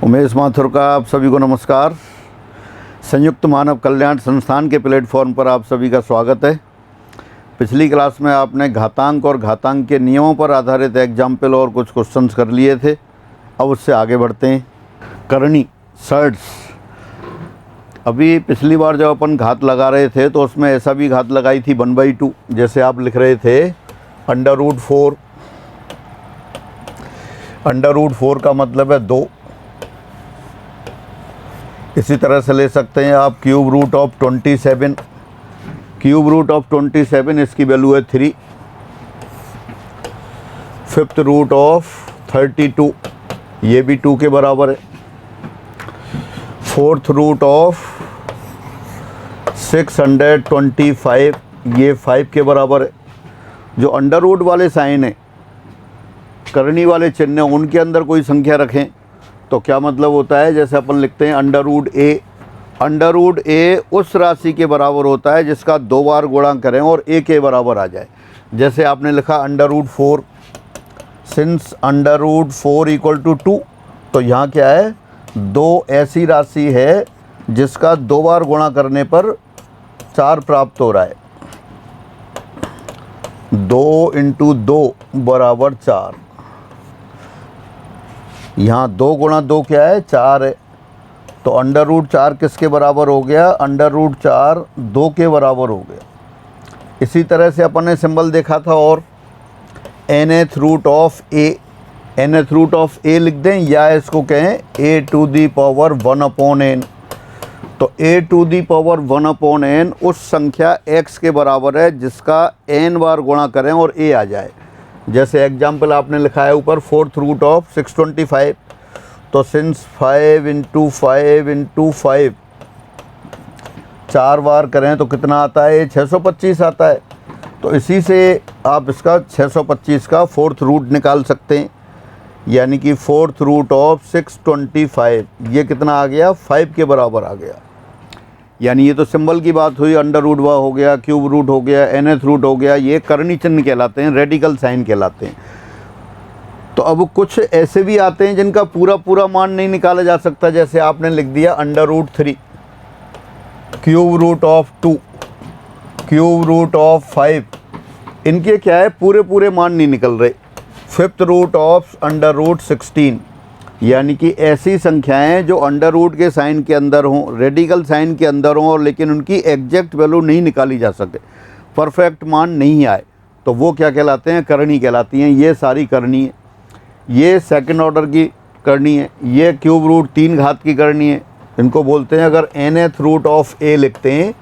उमेश माथुर का आप सभी को नमस्कार। संयुक्त मानव कल्याण संस्थान के प्लेटफॉर्म पर आप सभी का स्वागत है। पिछली क्लास में आपने घातांक और घातांक के नियमों पर आधारित एग्जाम्पल और कुछ क्वेश्चंस कर लिए थे। अब उससे आगे बढ़ते हैं। करनी सर्ड्स। अभी पिछली बार जब अपन घात लगा रहे थे तो उसमें ऐसा भी घात लगाई थी 1/2, जैसे आप लिख रहे थे √4। √4 का मतलब है 2। इसी तरह से ले सकते हैं आप √27। √27 इसकी वैल्यू है 3। √32 ये भी 2 के बराबर है। 625 ये 5 के बराबर है। जो अंडर रूट वाले साइन है, करनी वाले चिन्ह हैं, उनके अंदर कोई संख्या रखें तो क्या मतलब होता है, जैसे अपन लिखते हैं √a। √a उस राशि के बराबर होता है जिसका 2 बार गुणा करें और a के बराबर आ जाए। जैसे आपने लिखा √4, सिंस √4 = 2, तो यहाँ क्या है, 2 ऐसी राशि है जिसका 2 बार गुणा करने पर 4 प्राप्त हो रहा है। 2 × 2 = 4। यहाँ 2 × 2 क्या है, 4 है। तो √4 किसके बराबर हो गया, √4 2 के बराबर हो गया। इसी तरह से अपन ने सिंबल देखा था और nth रूट ऑफ a लिख दें, या इसको कहें a⁴ तो a⁴ उस संख्या x के बराबर है जिसका n बार गुणा करें और a आ जाए। जैसे एग्जाम्पल आपने लिखा है ऊपर 4√625, तो सिंस 5 × 5 × 5 4 बार करें तो कितना आता है, 625 आता है। तो इसी से आप इसका 625 का 4th रूट निकाल सकते हैं, यानी कि 4√625 ये कितना आ गया, 5 के बराबर आ गया। यानी ये तो सिंबल की बात हुई, √ हो गया, क्यूब रूट हो गया, nth रूट हो गया, ये करनी चिन्ह कहलाते हैं, रेडिकल साइन कहलाते हैं। तो अब कुछ ऐसे भी आते हैं जिनका पूरा मान नहीं निकाला जा सकता। जैसे आपने लिख दिया √3, √2, √5, इनके क्या है, पूरे मान नहीं निकल रहे। 5th रूट ऑफ √16, यानी कि ऐसी संख्याएं जो अंडर रूट के साइन के अंदर हों, रेडिकल साइन के अंदर हों, और लेकिन उनकी एग्जैक्ट वैल्यू नहीं निकाली जा सके, परफेक्ट मान नहीं आए, तो वो क्या कहलाते हैं, करनी कहलाती हैं। ये सारी करनी है। ये सेकंड ऑर्डर की करनी है। ये क्यूब रूट 3 घात की करनी है, इनको बोलते हैं। अगर nth रूट ऑफ a लिखते हैं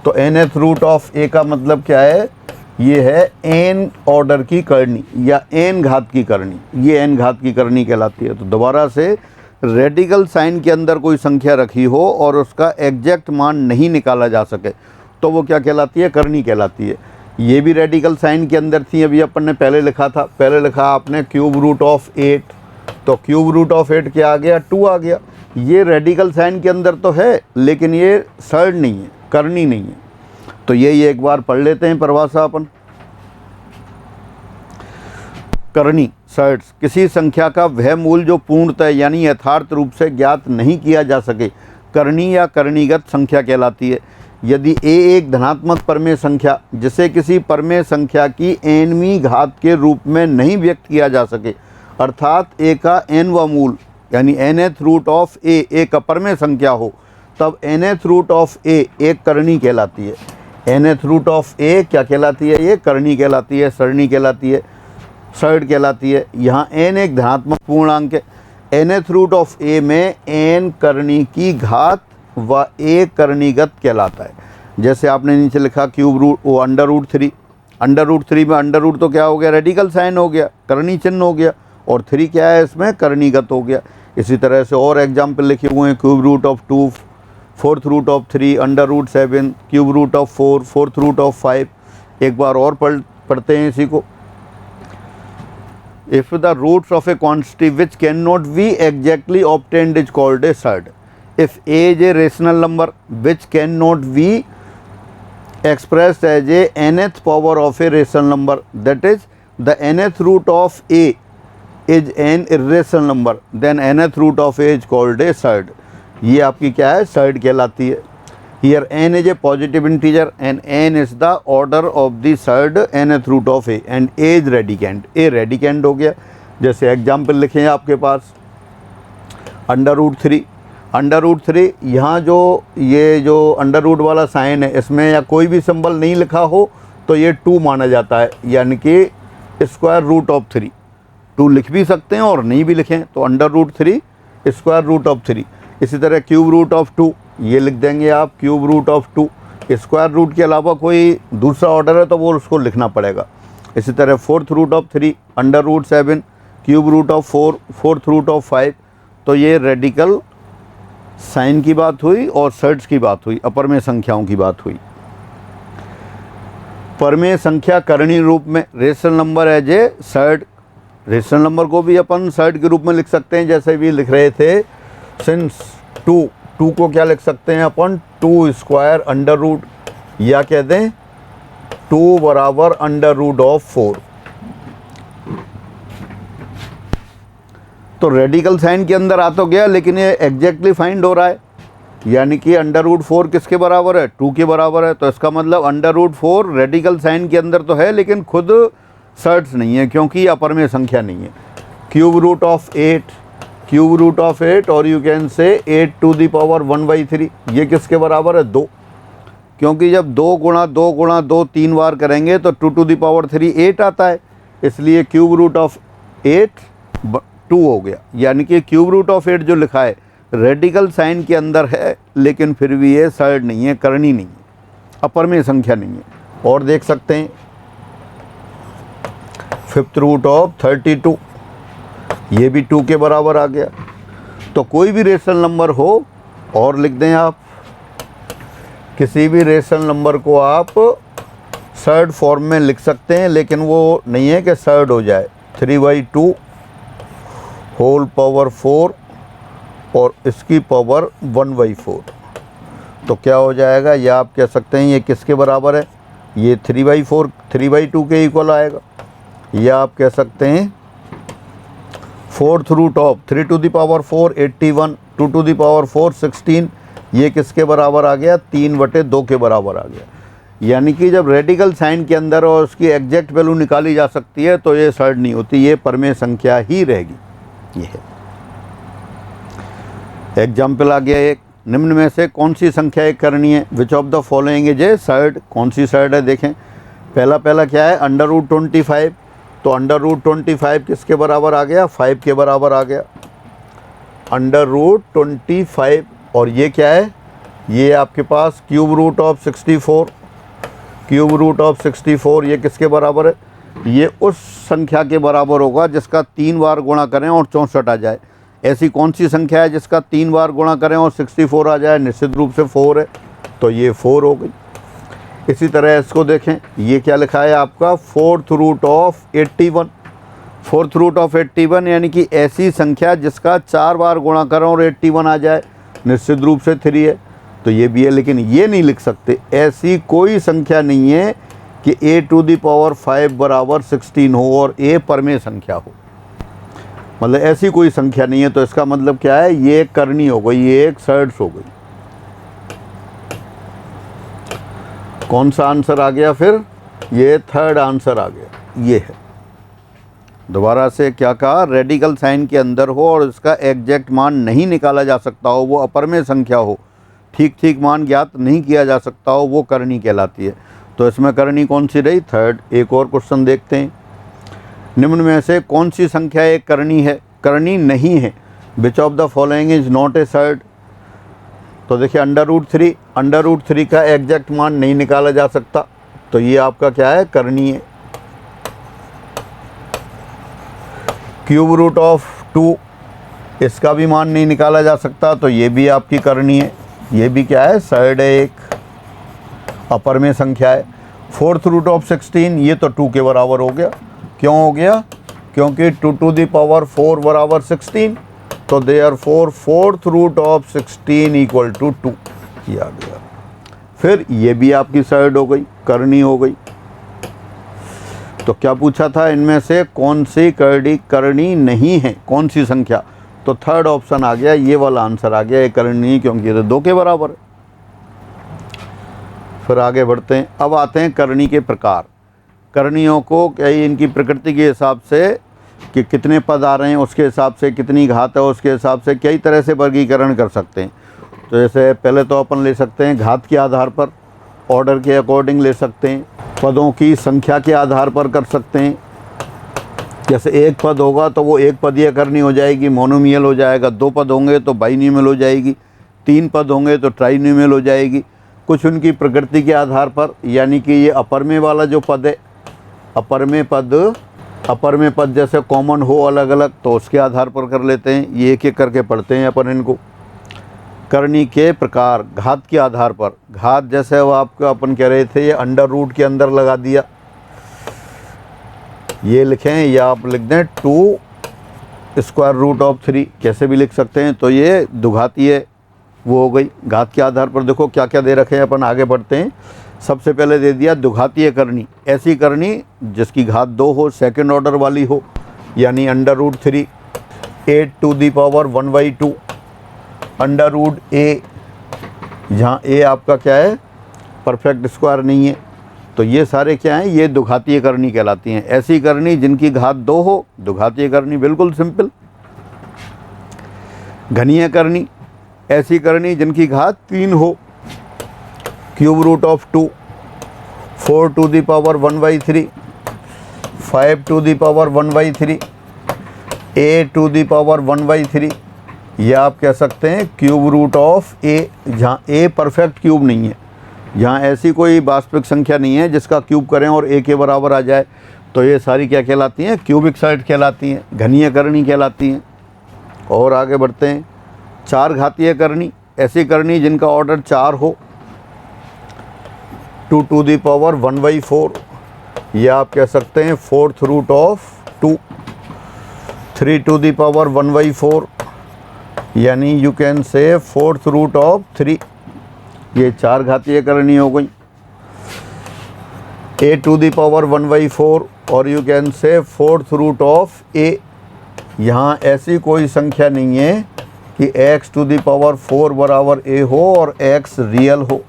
तो nth रूट ऑफ a का मतलब क्या है, ये है n ऑर्डर की करनी या n घात की करनी। ये n घात की करनी कहलाती है। तो दोबारा से, रेडिकल साइन के अंदर कोई संख्या रखी हो और उसका एग्जैक्ट मान नहीं निकाला जा सके तो वो क्या कहलाती है, करनी कहलाती है। ये भी रेडिकल साइन के अंदर थी, अभी अपन ने पहले लिखा था। पहले लिखा आपने √8, तो √8 क्या आ गया, 2 आ गया। ये रेडिकल साइन के अंदर तो है लेकिन ये सर्ड नहीं है, करनी नहीं है। तो यही एक बार पढ़ लेते हैं परिभाषा अपन। करनी सर्ड्स, किसी संख्या का वह मूल जो पूर्णतः यानी यथार्थ रूप से ज्ञात नहीं किया जा सके, करनी या करणीगत संख्या कहलाती है। यदि a एक धनात्मक परमेय संख्या जिसे किसी परमेय संख्या की nवीं घात के रूप में नहीं व्यक्त किया जा सके, अर्थात a का nवां मूल यानी nth रूट ऑफ a एक अपरमेय संख्या हो, तब nth रूट ऑफ a एक करनी कहलाती है। nth रूट ऑफ a क्या कहलाती है, ये करनी कहलाती है, सरणी कहलाती है, सर्ड कहलाती है। यहाँ n एक धनात्मक पूर्णांक है। nth रूट ऑफ a में n करनी की घात व a करणीगत कहलाता है। जैसे आपने नीचे लिखा √3 में अंडर रूट तो क्या हो गया, रेडिकल साइन हो गया, करनी चिन्ह हो गया, और 3 क्या है, इसमें करणीगत हो गया। इसी तरह से और एग्जाम्पल लिखे हुए हैं, √2, 4th root of 3, √7, √4, 4th root of 5। एक बार और पढ़ते हैं इसी को। If the roots of a quantity which cannot be exactly obtained is called a surd. If a is a rational number which cannot be expressed as a nth power of a rational number, that is the nth root of a is an irrational number then nth root of a is called a surd. ये आपकी क्या है, surd कहलाती है। Here n is a positive integer and n is the order of the surd nth root of a and a is radicand. a radicand हो गया। जैसे example लिखे हैं आपके पास √3 यहाँ जो ये जो अंडर रूट वाला साइन है इसमें या कोई भी सिंबल नहीं लिखा हो तो ये 2 माना जाता है, यानी कि स्क्वायर रूट ऑफ 3। 2 लिख भी सकते हैं और नहीं भी लिखें तो √3 स्क्वायर रूट ऑफ 3। इसी तरह क्यूब रूट ऑफ 2 ये लिख देंगे आप, cube root of 2। Square root के अलावा कोई दूसरा ऑर्डर है तो वो उसको लिखना पड़ेगा। इसी तरह fourth root of 3 √7, cube root of 4, fourth root of 5। तो ये रेडिकल साइन की बात हुई और सर्ड्स की बात हुई, अपरमेय संख्याओं की बात हुई। परमेय संख्या करणीय रूप में rational number as a surd. Rational number को भी अपन सर्ड के रूप में लिख सकते हैं, जैसे भी लिख रहे थे। सिंस 2 को क्या लिख सकते हैं अपन, 2 स्क्वायर अंडर रूट, या कह दें 2 बराबर अंडर रूट ऑफ 4। तो रेडिकल साइन के अंदर आ तो गया लेकिन ये एग्जैक्टली फाइंड हो रहा है, यानी कि √4 किसके बराबर है, 2 के बराबर है। तो इसका मतलब √4 रेडिकल साइन के अंदर तो है लेकिन खुद सर्ड्स नहीं है क्योंकि अपरमेय संख्या नहीं है। क्यूब रूट ऑफ 8 और you can say 8 to the power 1/3, ये किसके बराबर है, 2। क्योंकि जब 2 गुणा 2 गुणा 2 3 बार करेंगे तो 2 टू द पावर 3 8 आता है, इसलिए क्यूब रूट ऑफ 8 2 हो गया। यानी कि क्यूब रूट ऑफ 8 जो लिखा है रेडिकल साइन के अंदर है लेकिन फिर भी ये सर्ड नहीं है, करणी नहीं है, अपरमेय संख्या नहीं है। और देख सकते हैं फिफ्थ रूट ऑफ 32, ये भी 2 के बराबर आ गया। तो कोई भी रेशनल नंबर हो और लिख दें आप, किसी भी रेशनल नंबर को आप सर्ड फॉर्म में लिख सकते हैं लेकिन वो नहीं है कि सर्ड हो जाए। 3/2 होल पावर 4 और इसकी पावर 1/4, तो क्या हो जाएगा, या आप कह सकते हैं ये किसके बराबर है, ये 3/4 3/2 के इक्वल आएगा। या आप कह सकते हैं fourth root of 3 to the power 4 81, 2 to the power 4 16, ये किसके बराबर आ गया, 3/2 के बराबर आ गया। यानी कि जब रेडिकल साइन के अंदर और उसकी एग्जैक्ट वैल्यू निकाली जा सकती है तो ये सर्ड नहीं होती, ये परमेय संख्या ही रहेगी। ये है एग्जाम्पल आ गया एक, निम्न में से कौन सी संख्या एक करनी है, which of the following is a surd. कौन सी सर्ड है, देखें पहला क्या है, √25। तो √25 किसके बराबर आ गया, 5 के बराबर आ गया, √25। और ये क्या है, ये आपके पास क्यूब रूट ऑफ 64, ये किसके बराबर है, ये उस संख्या के बराबर होगा जिसका 3 बार गुणा करें और 64 आ जाए। ऐसी कौन सी संख्या है जिसका 3 बार गुणा करें और 64 आ जाए, निश्चित रूप से 4 है, तो ये 4 हो गई। इसी तरह इसको देखें, ये क्या लिखा है आपका, फोर्थ रूट ऑफ 81, यानी कि ऐसी संख्या जिसका 4 बार गुणा करें और 81 आ जाए, निश्चित रूप से 3 है, तो ये भी है। लेकिन ये नहीं लिख सकते, ऐसी कोई संख्या नहीं है कि a टू द पावर 5 बराबर 16 हो और a परमेय संख्या हो, मतलब ऐसी कोई संख्या नहीं है। तो इसका मतलब क्या है, ये एक करनी हो गई, ये एक सर्ड्स हो गई। कौन सा आंसर आ गया फिर, ये थर्ड आंसर आ गया, ये है। दोबारा से क्या कहा, रेडिकल साइन के अंदर हो और इसका एग्जैक्ट मान नहीं निकाला जा सकता हो, वो अपरमेय संख्या हो, ठीक मान ज्ञात नहीं किया जा सकता हो, वो करनी कहलाती है। तो इसमें करनी कौन सी रही, थर्ड। एक और क्वेश्चन देखते हैं, निम्न में से कौन सी संख्या एक करनी है, करनी नहीं है, which of the following is not a surd. तो देखिए √3 का एग्जैक्ट मान नहीं निकाला जा सकता, तो ये आपका क्या है, करनी है। क्यूब रूट ऑफ 2, इसका भी मान नहीं निकाला जा सकता, तो ये भी आपकी करनी है, ये भी क्या है, सर्ड है, एक अपरमेय संख्या है। फोर्थ रूट ऑफ 16, ये तो 2 के बराबर हो गया। क्यों हो गया, क्योंकि 2 टू द पावर 4 बराबर 16, तो therefore fourth root of 16 equal to 2, ये आ गया। फिर ये भी आपकी सर्ड हो गई, करनी हो गई। तो क्या पूछा था, इनमें से कौन सी करनी नहीं है, कौन सी संख्या, तो थर्ड ऑप्शन आ गया, ये वाला आंसर आ गया, ये करनी नहीं, क्योंकि ये तो 2 के बराबर है। फिर आगे बढ़ते हैं। अब आते हैं करनी के प्रकार। करनियों को कई इनकी प्रकृति के हिसाब से कि कितने पद आ रहे हैं उसके हिसाब से, कितनी घात है उसके हिसाब से कई तरह से वर्गीकरण कर सकते हैं। तो जैसे पहले तो अपन ले सकते हैं घात के आधार पर, ऑर्डर के अकॉर्डिंग ले सकते हैं, पदों की संख्या के आधार पर कर सकते हैं। जैसे एक पद होगा तो वो एक पदीय करनी हो जाएगी, मोनोमियल हो जाएगा। 2 पद होंगे तो बाइनोमियल हो जाएगी। 3 पद होंगे तो ट्राइनोमियल हो जाएगी। कुछ उनकी प्रकृति के आधार पर, यानी कि ये अपर में वाला जो पद है, अपर में पद जैसे कॉमन हो अलग अलग, तो उसके आधार पर कर लेते हैं। ये एक एक करके पढ़ते हैं अपन इनको। करनी के प्रकार घात के आधार पर, घात जैसे वो आपको अपन कह रहे थे, ये अंडर रूट के अंदर लगा दिया, ये लिखें या आप लिख दें 2 स्क्वायर रूट ऑफ 3, कैसे भी लिख सकते हैं। तो ये दुघातीय वो हो गई। घात के आधार पर देखो क्या क्या दे रखे हैं, अपन आगे बढ़ते हैं। सबसे पहले दे दिया दुघातीय करनी, ऐसी करनी जिसकी घात 2 हो, सेकंड ऑर्डर वाली हो, यानी under root 3, 8 to the power 1/2, under root A, जहाँ ए आपका क्या है, परफेक्ट स्क्वायर नहीं है, तो ये सारे क्या हैं, ये दुघातीय करनी कहलाती हैं। ऐसी करनी जिनकी घात 2 हो, दुघातीय करनी, बिल्कुल सिंपल। घनीय करनी, ऐसी करनी जिनकी घात 3 हो, cube root of 2, 4 to the power 1/3, 5 to the power 1/3, a to the power 1/3, या आप कह सकते हैं क्यूब रूट ऑफ ए, जहाँ a परफेक्ट क्यूब नहीं है, जहाँ ऐसी कोई वास्तविक संख्या नहीं है जिसका क्यूब करें और a के बराबर आ जाए, तो ये सारी क्या कहलाती हैं, क्यूबिक साइड कहलाती हैं, घनीय करनी कहलाती हैं। और आगे बढ़ते हैं। 4 घातीय करनी, ऐसी करनी जिनका ऑर्डर 4 हो, 2 टू दी पावर 1/4, या आप कह सकते हैं 4th root of 2, 3 to the power 1/4, यानी you can say 4th root of 3। ये 4 घातीय करनी हो गई। a टू दी पावर 1/4, और you can say 4th root of a। यहाँ ऐसी कोई संख्या नहीं है कि x टू दी पावर 4 बराबर a हो और x रियल हो।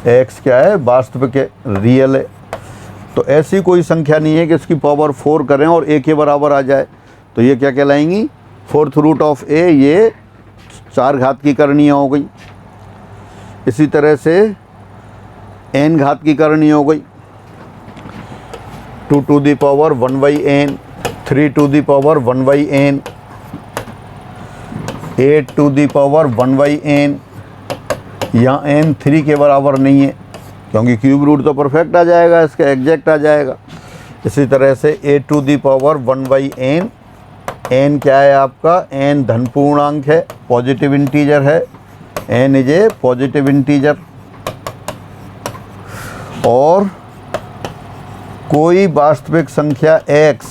x क्या है, वास्तविक है, रियल है। तो ऐसी कोई संख्या नहीं है कि इसकी पावर 4 करें और a के बराबर आ जाए, तो ये क्या कहलाएंगी, 4th रूट ऑफ a। ये 4 घात की करनियाँ हो गई। इसी तरह से n घात की करनी हो गई, 2 to the power 1/n, 3 to the power 1/n, 8 to the power 1/n। यहाँ n 3 के बराबर नहीं है, क्योंकि क्यूब रूट तो परफेक्ट आ जाएगा, इसका एग्जैक्ट आ जाएगा। इसी तरह से a to the power 1/n, n क्या है आपका, n धन पूर्णांक है, पॉजिटिव इंटीजर है, n is a positive integer. और कोई वास्तविक संख्या x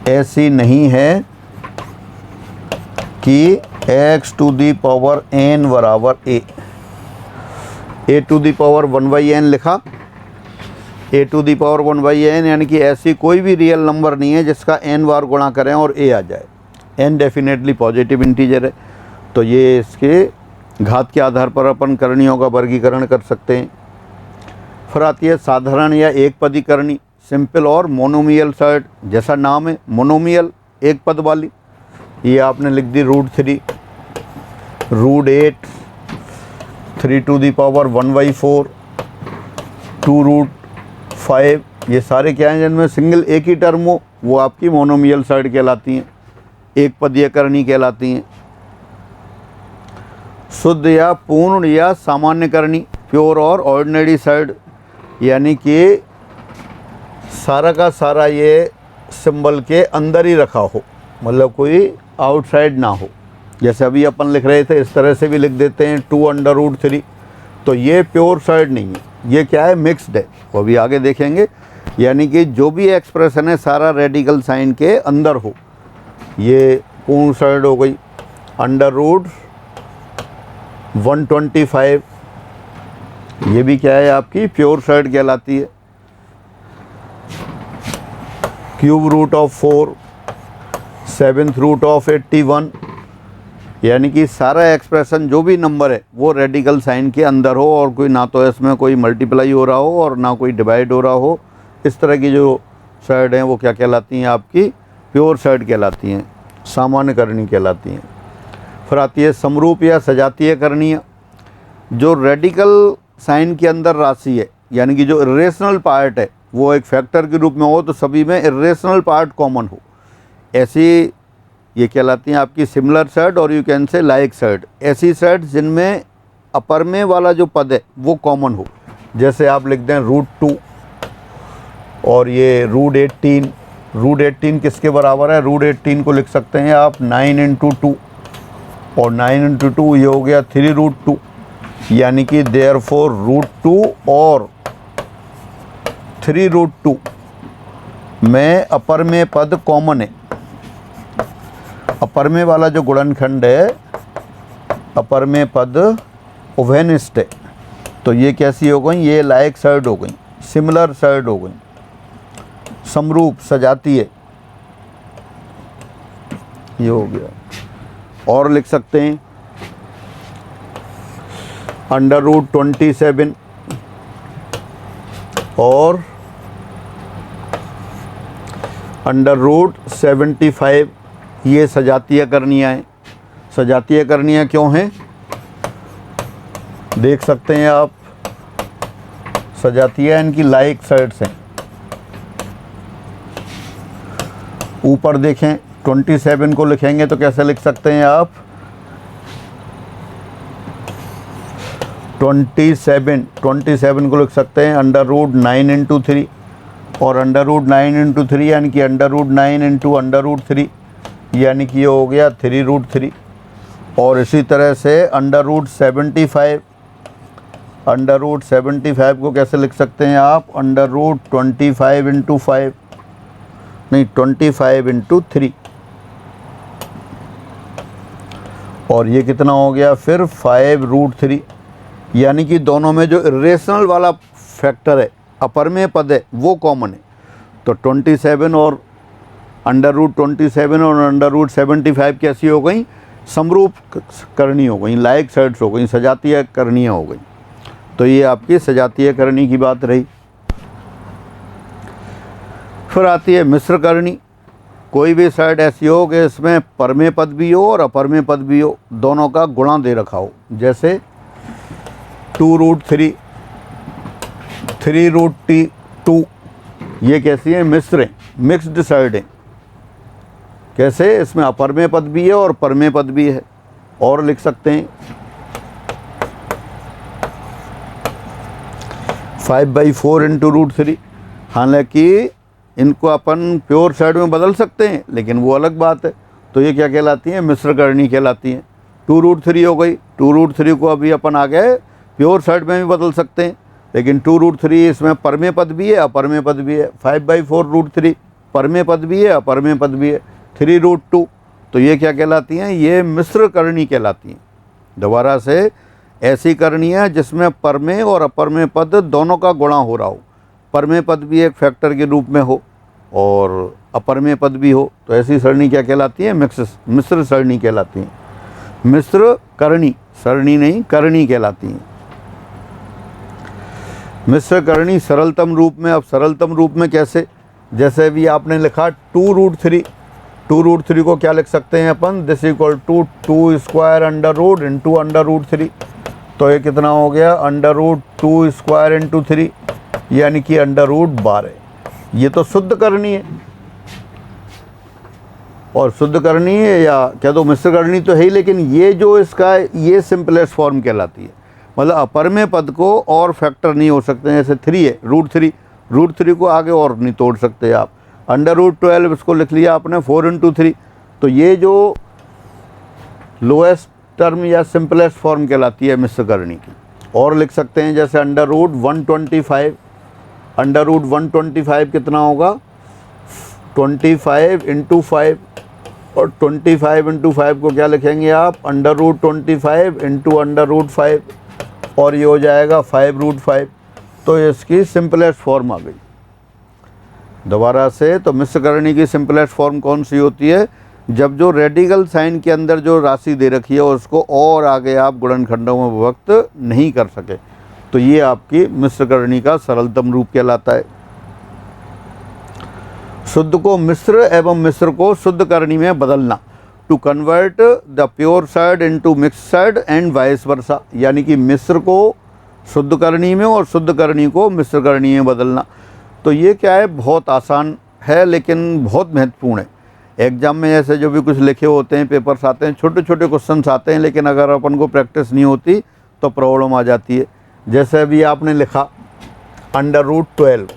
ऐसी नहीं है कि x to the power n बराबर a to the power 1/n लिखा, a to the power 1/n, यानी कि ऐसी कोई भी रियल नंबर नहीं है जिसका n बार गुणा करें और a आ जाए। n डेफिनेटली पॉजिटिव इंटीजर है। तो ये इसके घात के आधार पर अपन करनियों का वर्गीकरण कर सकते हैं। फिर आती है साधारण या एक पदी करनी, सिंपल और मोनोमियल साइड, जैसा नाम है मोनोमियल, एक पद वाली। ये आपने लिख दी √3, √8, 3 टू दी पावर 1/4, 2√5। ये सारे क्या हैं जिनमें सिंगल एक ही टर्म हो, वो आपकी मोनोमियल साइड कहलाती हैं, एक पदीय करनी कहलाती हैं। शुद्ध या पूर्ण या सामान्य करनी, प्योर और ऑर्डिनरी साइड, यानी कि सारा का सारा ये सिंबल के अंदर ही रखा हो, मतलब कोई आउटसाइड ना हो। जैसे अभी अपन लिख रहे थे, इस तरह से भी लिख देते हैं 2√3, तो ये प्योर साइड नहीं है, ये क्या है, मिक्स्ड है, वो भी आगे देखेंगे। यानी कि जो भी एक्सप्रेशन है सारा रेडिकल साइन के अंदर हो, ये पूर्ण साइड हो गई। √125 ये भी क्या है आपकी प्योर साइड कहलाती है। Cube root of 4, seventh root of 81, यानी कि सारा एक्सप्रेशन जो भी नंबर है वो रेडिकल साइन के अंदर हो और कोई ना तो इसमें कोई मल्टीप्लाई हो रहा हो और ना कोई डिवाइड हो रहा हो। इस तरह की जो साइड हैं वो क्या कहलाती हैं आपकी प्योर साइड कहलाती हैं, सामान्य करणी कहलाती हैं। फिर आती है समरूप या सजातीय करणीय। जो रेडिकल साइन के अंदर राशि है यानी कि जो इरेशनल पार्ट है वो एक फैक्टर के रूप में हो तो सभी में इरेशनल पार्ट कॉमन हो, ऐसी ये कहलाती हैं आपकी सिमिलर साइड और you can say like side. ऐसी साइड जिनमें अपर में वाला जो पद है वो कॉमन हो, जैसे आप लिख दें √2 और ये √18। √18 किसके बराबर है? √18 को लिख सकते हैं आप 9 × 2 और 9 × 2 ये हो गया 3√2, यानी कि देयरफॉर √2 और 3√2 में अपर में पद कॉमन है। अपर में वाला जो गुणनखंड है, अपर में पद उभयनिष्ठ है, तो ये कैसी हो गई? ये लाइक साइड हो गई, सिमिलर साइड हो गई। समरूप सजातीय ये हो गया। और लिख सकते हैं √27 और √75, ये सजातीय करणीय हैं। सजातीय करणीय क्यों हैं देख सकते हैं आप। सजातीय इनकी लाइक साइड्स हैं। ऊपर देखें 27 को लिखेंगे तो कैसे लिख सकते हैं आप? 27 को लिख सकते हैं √9 × 3 और √9 × 3 यानी कि √9 × √3 यानी कि ये हो गया 3√3। और इसी तरह से √75 को कैसे लिख सकते हैं आप? √25 × 5 नहीं 25 × 3 और ये कितना हो गया फिर 5√3, यानी कि दोनों में जो इरेशनल वाला फैक्टर है अपर में पद है वो कॉमन है। तो 27 और √27 और √75 कैसी हो गई? समरूप करनी हो गई, लाइक साइड्स हो गई, सजातीय करनी हो गई। तो ये आपकी सजातीय करनी की बात रही। फिर आती है मिश्र करनी। कोई भी साइड ऐसी हो कि इसमें परमे पद भी हो और अपरमे पद भी हो, दोनों का गुणा दे रखा हो, जैसे 2√3, 3√2, ये कैसी है? मिश्र है, मिक्स्ड साइड है। कैसे? इसमें अपरमे पद भी है और परमे पद भी है। और लिख सकते हैं 5/4 × √3। हालांकि इनको अपन प्योर साइड में बदल सकते हैं लेकिन वो अलग बात है। तो ये क्या कहलाती हैं? मिश्र करणी कहलाती हैं। 2√3 हो गई, 2√3 को अभी अपन आ गए प्योर साइड में भी बदल सकते हैं, लेकिन 2√3 इसमें परमे पद भी है अपरमे पद भी है। 5/4 √3 परमे पद भी है अपरमे पद भी है। 3√2 तो ये क्या कहलाती हैं? ये मिश्र करणी कहलाती हैं। दोबारा से ऐसी करनी है जिसमें परमे और अपरमे पद दोनों का गुणा हो रहा हो, परमे पद भी एक फैक्टर के रूप में हो और अपरमे पद भी हो, तो ऐसी सरणी क्या कहलाती है? मिश्र सरणी कहलाती है। मिश्र करणी, सरणी नहीं करणी कहलाती है। मिश्र करणी सरलतम रूप में। अब सरलतम रूप में कैसे? जैसे भी आपने लिखा 2√3, 2√3 को क्या लिख सकते हैं अपन? This equal to 2² × √3। तो ये कितना हो गया? √2² × 3 यानी कि √12। ये तो शुद्ध करनी है और शुद्ध करनी है या क्या तो मिश्र करनी तो है ही, लेकिन ये जो इसका ये सिंपलेस्ट फॉर्म कहलाती है। मतलब अपरमे पद को और फैक्टर नहीं हो सकते हैं। जैसे 3 है, √3 को आगे और नहीं तोड़ सकते आप। √12 इसको लिख लिया आपने 4 × 3, तो ये जो लोएस्ट टर्म या सिंपलेस्ट फॉर्म कहलाती है मिश्र करनी की। और लिख सकते हैं जैसे √125, √125 कितना होगा? 25 × 5 और 25 × 5 को क्या लिखेंगे आप? √25 × √5 और ये हो जाएगा 5√5। तो इसकी सिंपलेस्ट फॉर्म आ गई। दोबारा से, तो मिश्र करनी की सिंपलेस्ट फॉर्म कौन सी होती है? जब जो रेडिकल साइन के अंदर जो राशि दे रखी है उसको और आगे आप गुणनखंडों में विभक्त नहीं कर सके, तो ये आपकी मिश्र करनी का सरलतम रूप कहलाता है। शुद्ध को मिश्र एवं मिश्र को शुद्ध करनी में बदलना, to convert the pure surd into mix surd and vice versa, यानी कि मिश्र को शुद्ध करनी में और शुद्ध करनी को मिश्र करनी में बदलना। तो ये क्या है, बहुत आसान है लेकिन बहुत महत्वपूर्ण है। एग्जाम में ऐसे जो भी कुछ लिखे होते हैं, पेपर्स आते हैं, छोटे छोटे क्वेश्चंस आते हैं, लेकिन अगर अपन को प्रैक्टिस नहीं होती तो प्रॉब्लम आ जाती है। जैसे अभी आपने लिखा √12,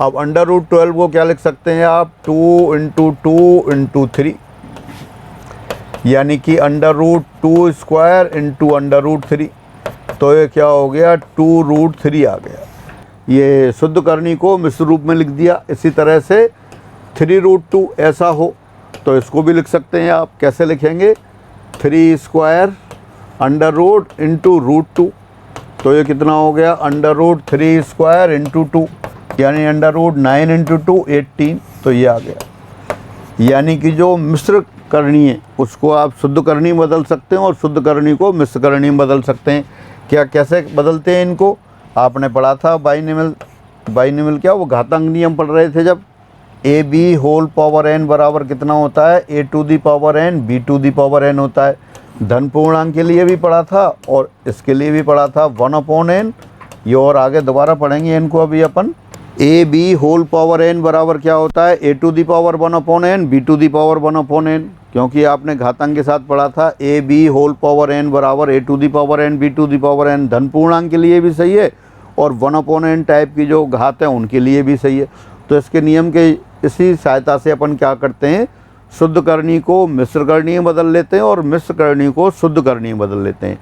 अब √12 को क्या लिख सकते हैं आप? 2 × 2 × 3, यानी कि √2² × √3। तो ये क्या हो गया? 2√3 आ गया। ये शुद्ध करनी को मिश्र रूप में लिख दिया। इसी तरह से 3√2 ऐसा हो तो इसको भी लिख सकते हैं आप। कैसे लिखेंगे? 3² √, × √2। तो ये कितना हो गया? √3² × 2, यानी √9 × 2 18। तो ये आ गया। यानी कि जो मिश्र करनी है उसको आप शुद्ध करनी में बदल सकते हैं और शुद्ध करनी को मिश्र करनी में बदल सकते हैं। क्या, कैसे बदलते हैं इनको? आपने पढ़ा था बाइनोमियल क्या, वो घातांक नियम पढ़ रहे थे जब। AB² बराबर कितना होता है? A⁴ B⁴ होता है। धन पूर्णांक के लिए भी पढ़ा था और इसके लिए भी पढ़ा था 1/n। ये और आगे दोबारा पढ़ेंगे इनको अभी अपन। AB² बराबर क्या होता है? A⁴ 1/n B⁴ 1/n, क्योंकि आपने घातांक के साथ पढ़ा था AB² बराबर A⁴ B⁴ धन पूर्णांक के लिए भी सही है और 1/n टाइप की जो घात है उनके लिए भी सही है। तो इसके नियम के इसी सहायता से अपन क्या करते हैं? शुद्ध करनी को मिश्र करनी में बदल लेते हैं और मिश्र करनी को शुद्ध करनी में बदल लेते हैं।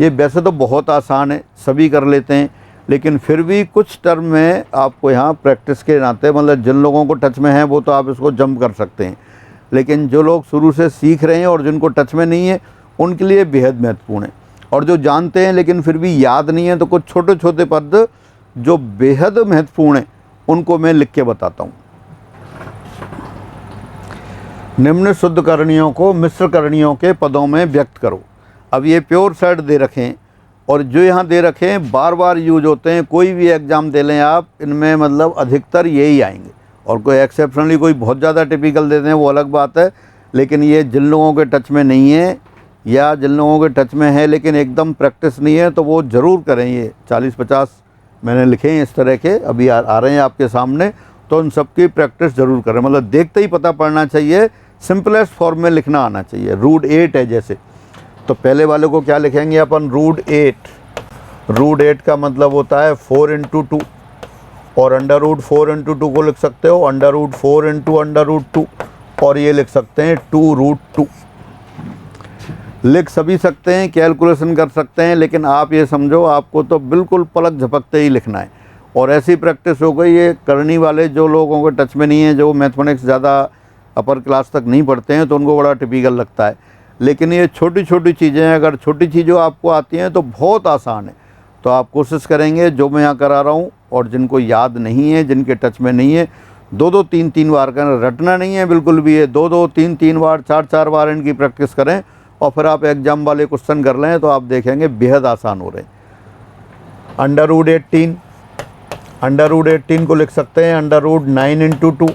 ये वैसे तो बहुत आसान है, सभी कर लेते हैं, लेकिन फिर भी कुछ टर्म में आपको यहाँ प्रैक्टिस के नाते, मतलब जिन लोगों को टच में है वो तो आप इसको जंप कर सकते हैं, लेकिन जो लोग शुरू से सीख रहे हैं और जिनको टच में नहीं है उनके लिए बेहद महत्वपूर्ण है। और जो जानते हैं लेकिन फिर भी याद नहीं है, तो कुछ छोटे छोटे पद जो बेहद महत्वपूर्ण है उनको मैं लिख के बताता हूँ। निम्न शुद्ध करणियों को मिश्र करणियों के पदों में व्यक्त करो। अब ये प्योर साइड दे रखें और जो यहाँ दे रखे हैं बार बार यूज होते हैं। कोई भी एग्ज़ाम दे लें आप, इनमें मतलब अधिकतर यही आएंगे, और कोई एक्सेप्शनली कोई बहुत ज़्यादा टिपिकल देते हैं वो अलग बात है। लेकिन ये जिन लोगों के टच में नहीं है या जिन लोगों के टच में है लेकिन एकदम प्रैक्टिस नहीं है, तो वो ज़रूर करें। ये 40-50 मैंने लिखे हैं इस तरह के, अभी आ रहे हैं आपके सामने, तो उन सब की प्रैक्टिस ज़रूर करें। मतलब देखते ही पता पड़ना चाहिए, सिंपलेस्ट फॉर्म में लिखना आना चाहिए। √8 है जैसे, तो पहले वाले को क्या लिखेंगे अपन? √8। √8 का मतलब होता है 4 × 2, और √4 × 2 को लिख सकते हो √4 × √2, और ये लिख सकते हैं 2√2। लिख सभी सकते हैं, कैलकुलेशन कर सकते हैं, लेकिन आप ये समझो आपको तो बिल्कुल पलक झपकते ही लिखना है। और ऐसी प्रैक्टिस हो गई, ये करनी वाले जो लोगों के टच में नहीं है, जो मैथमेटिक्स ज़्यादा अपर क्लास तक नहीं पढ़ते हैं, तो उनको बड़ा टिपिकल लगता है। लेकिन ये छोटी छोटी चीज़ें हैं, अगर छोटी चीज़ें आपको आती हैं तो बहुत आसान है। तो आप कोशिश करेंगे जो मैं यहाँ करा रहा हूँ, और जिनको याद नहीं है, जिनके टच में नहीं है, 2-2, 3-3 बार करें। रटना नहीं है बिल्कुल भी, ये 2-2, 3-3 बार, 4-4 बार इनकी प्रैक्टिस करें, और फिर आप एग्जाम वाले क्वेश्चन कर लें तो आप देखेंगे बेहद आसान हो रहे हैं। √18 को लिख सकते हैं √9 × 2,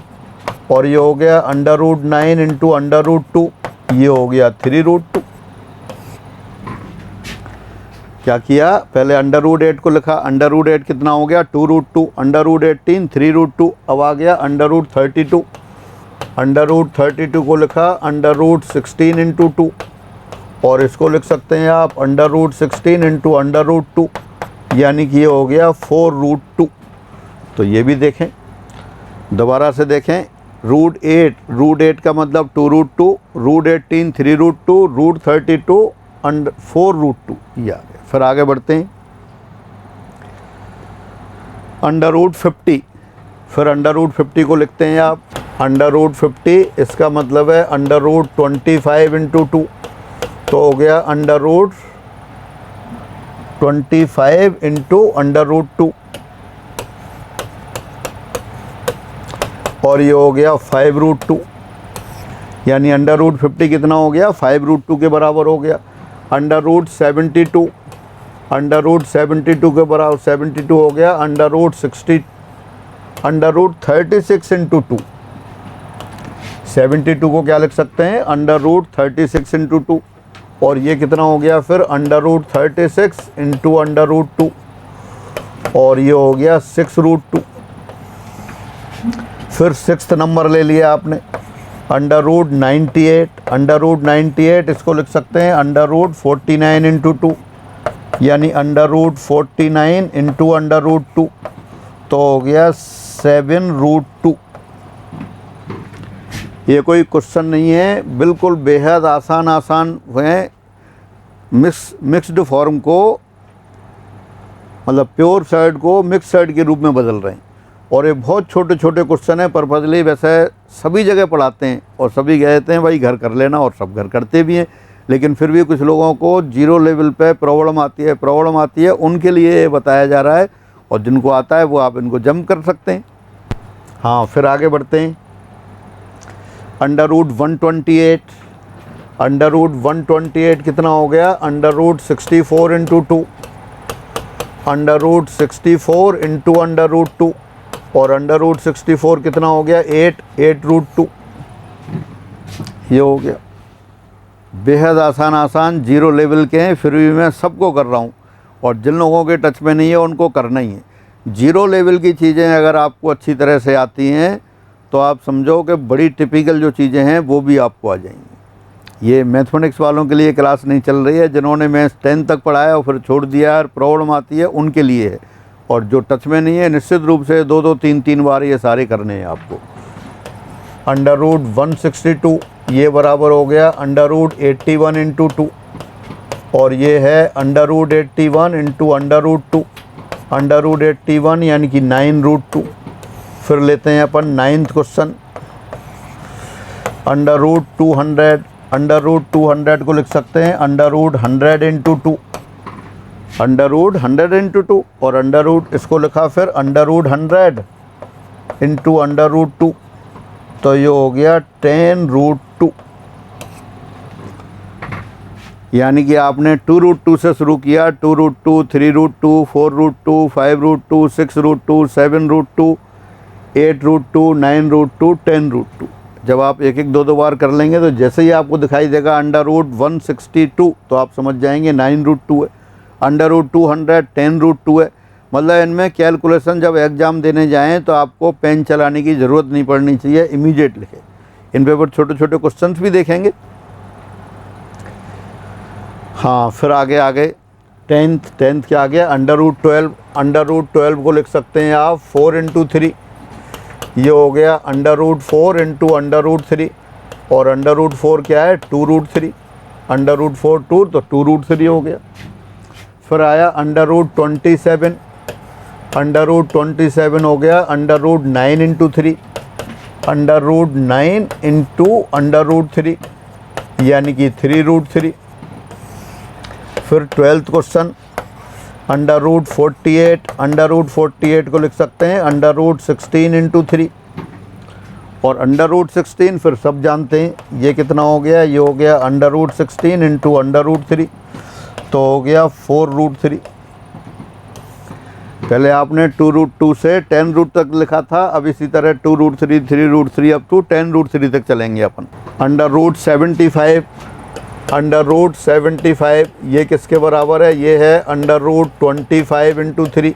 और ये हो गया √9 × √2, ये हो गया 3√2। क्या किया? पहले √8 को लिखा, √8 कितना हो गया? 2√2, √18 3√2, अब आ गया √32। √32 को लिखा √16 × 2, और इसको लिख सकते हैं आप √16 × √2, यानी कि ये हो गया 4√2। तो ये भी देखें, दोबारा से देखें। √8 का मतलब 2√2, √18 3√2, √32 और 4√2, ये आ गया। फिर आगे बढ़ते हैं। √50, फिर √50 को लिखते हैं आप √50, इसका मतलब है √25 × 2, तो हो गया 25 इंटू अंडर रूट 2 और ये हो गया 5 रूट 2, यानी अंडर रूट 50 कितना हो गया, 5 रूट 2 के बराबर हो गया। अंडर रूट 72, अंडर रूट 72 के बराबर 72 हो गया। Under root 60, under root 36 into 2, 72 को क्या लिख सकते हैं, अंडर रूट 36 इंटू 2, और ये कितना हो गया फिर under root 36 into under root 2, और ये हो गया 6 रूट 2। फिर 6th नंबर ले लिया आपने, अंडर रूट 98, अंडर रूट 98 इसको लिख सकते हैं अंडर रूट 49 इंटू 2, यानी under root 49 into under root 2, तो हो गया 7 रूट 2। ये कोई क्वेश्चन नहीं है, बिल्कुल बेहद आसान है। मिक्स्ड फॉर्म को, मतलब प्योर साइड को मिक्स साइड के रूप में बदल रहे हैं, और ये बहुत छोटे छोटे क्वेश्चन है। पर्पजली वैसे सभी जगह पढ़ाते हैं और सभी कहते हैं भाई घर कर लेना, और सब घर करते भी हैं, लेकिन फिर भी कुछ लोगों को जीरो लेवल पे प्रॉब्लम आती है, उनके लिए ये बताया जा रहा है, और जिनको आता है वो आप इनको जम कर सकते हैं। हाँ, फिर आगे बढ़ते हैं। अंडर रूट 128, अंडर रूट 128 कितना हो गया, under root 64 into 2, under root 64 into under root 2, और अंडर रूट 64 कितना हो गया, 8 रूट 2। ये हो गया। बेहद आसान जीरो लेवल के हैं, फिर भी मैं सबको कर रहा हूँ, और जिन लोगों के टच में नहीं है उनको करना ही है। जीरो लेवल की चीज़ें अगर आपको अच्छी तरह से आती हैं तो आप समझो कि बड़ी टिपिकल जो चीज़ें हैं वो भी आपको आ जाएंगी। ये मैथमेटिक्स वालों के लिए क्लास नहीं चल रही है, जिन्होंने मैथ्स 10 तक पढ़ाया और फिर छोड़ दिया और प्रॉब्लम आती है उनके लिए है, और जो टच में नहीं है निश्चित रूप से 2-2, 3-3 बार ये सारे करने हैं आपको। अंडर रूट 162 ये बराबर हो गया अंडर रूट 81 इंटू 2, और ये है under root 81 into under root 2, under root 81 यानी कि 9 रूट 2। फिर लेते हैं अपन 9th question, under root 200, under root 200 को लिख सकते हैं under root 100 into 2, under root 100 into 2, और अंडर रूट इसको लिखा फिर under root 100 into under root 2, तो ये हो गया 10 रूट 2। यानी कि आपने 2 रूट 2 से शुरू किया, 2 root 2, 3 root 2, 4 root 2, 5 root 2, 6 root 2, 7 root 2, 8 root 2, 9 root 2, 10 root 2। जब आप एक एक दो बार कर लेंगे तो जैसे ही आपको दिखाई देगा अंडर रूट 162 तो आप समझ जाएंगे 9 रूट 2 है। अंडर रूट 200 10 रूट 2 है। मतलब इनमें कैलकुलेशन जब एग्ज़ाम देने जाएं तो आपको पेन चलाने की ज़रूरत नहीं पड़नी चाहिए, इमीडिएट लिखें। इन पेपर छोटे छोटे क्वेश्चंस भी देखेंगे। हाँ, फिर आगे 10th क्या आ गया, अंडर रूट 12, अंडर रूट 12 को लिख सकते हैं आप 4 इंटू 3, ये हो गया under root 4 into under root 3, और अंडर रूट 4 क्या है 2 रूट 3, अंडर रूट 4 2 तो 2 रूट 3 हो गया। फिर आया अंडर रूट 27, अंडर रूट 27 हो गया under root 9 into 3, under root 9 into under root 3 यानी कि 3 रूट 3। फिर 12th question, under root 48, under root 48 को लिख सकते हैं अंडर रूट 16 इंटू 3, और अंडर रूट 16 फिर सब जानते हैं ये कितना हो गया, ये हो गया under root 16 into under root 3, तो हो गया 4 रूट 3। पहले आपने 2 रूट 2 से 10 रूट तक लिखा था, अब इसी तरह 2 रूट 3, 3 रूट 3 अप टू 10 रूट 3 तक चलेंगे अपन। अंडर रूट 75, अंडर रूट 75 ये किसके बराबर है, ये है अंडर रूट 25 इंटू 3,